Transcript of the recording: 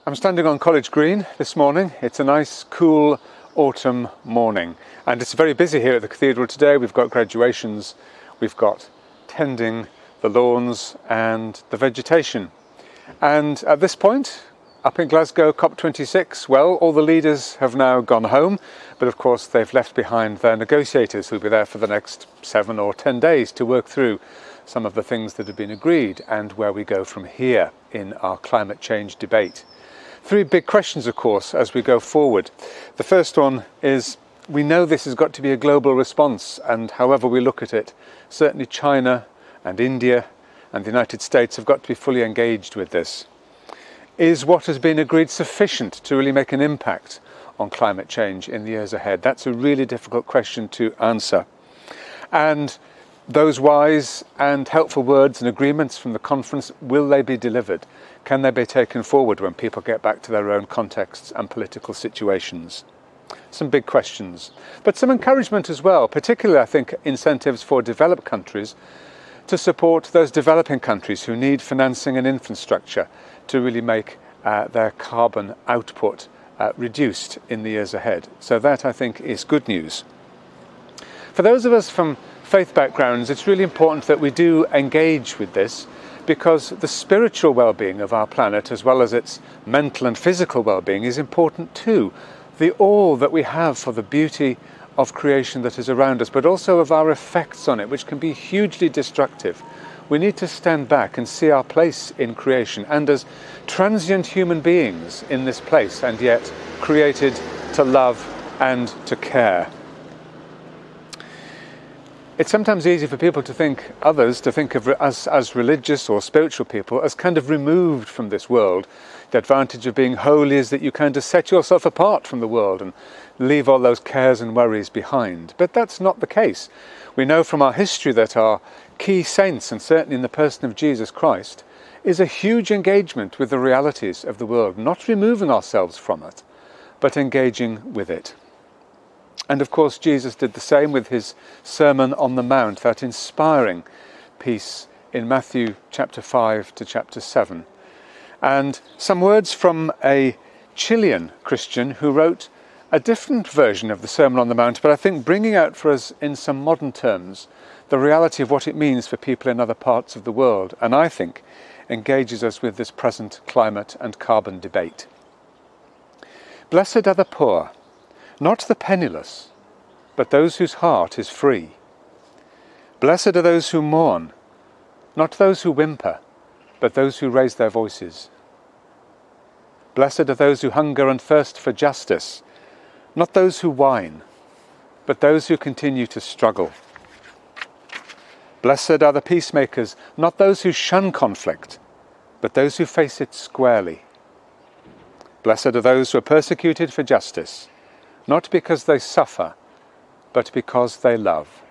I'm standing on College Green this morning. It's a nice, cool autumn morning, and it's very busy here at the cathedral today. We've got graduations, we've got tending the lawns and the vegetation. And at this point, up in Glasgow, COP26, well, all the leaders have now gone home, but of course they've left behind their negotiators who'll be there for the next 7 or 10 days to work through some of the things that have been agreed and where we go from here in our climate change debate. 3 big questions, of course, as we go forward. The first one is, we know this has got to be a global response, and however we look at it, certainly China and India and the United States have got to be fully engaged with this. Is what has been agreed sufficient to really make an impact on climate change in the years ahead? That's a really difficult question to answer. And those wise and helpful words and agreements from the conference, will they be delivered? Can they be taken forward when people get back to their own contexts and political situations? Some big questions, but some encouragement as well, particularly I think incentives for developed countries to support those developing countries who need financing and infrastructure to really make their carbon output reduced in the years ahead. So that, I think, is good news. For those of us from faith backgrounds, it's really important that we do engage with this, because the spiritual well-being of our planet, as well as its mental and physical well-being, is important too. The awe that we have for the beauty of creation that is around us, but also of our effects on it, which can be hugely destructive. We need to stand back and see our place in creation, and as transient human beings in this place, and yet created to love and to care. It's sometimes easy for people to think, others to think of us as religious or spiritual people as kind of removed from this world. The advantage of being holy is that you kind of set yourself apart from the world and leave all those cares and worries behind. But that's not the case. We know from our history that our key saints, and certainly in the person of Jesus Christ, is a huge engagement with the realities of the world, not removing ourselves from it, but engaging with it. And of course, Jesus did the same with his Sermon on the Mount, that inspiring piece in Matthew chapter 5 to chapter 7. And some words from a Chilean Christian who wrote a different version of the Sermon on the Mount, but I think bringing out for us in some modern terms the reality of what it means for people in other parts of the world, and I think engages us with this present climate and carbon debate. Blessed are the poor, not the penniless, but those whose heart is free. Blessed are those who mourn, not those who whimper, but those who raise their voices. Blessed are those who hunger and thirst for justice, not those who whine, but those who continue to struggle. Blessed are the peacemakers, not those who shun conflict, but those who face it squarely. Blessed are those who are persecuted for justice, not because they suffer, but because they love.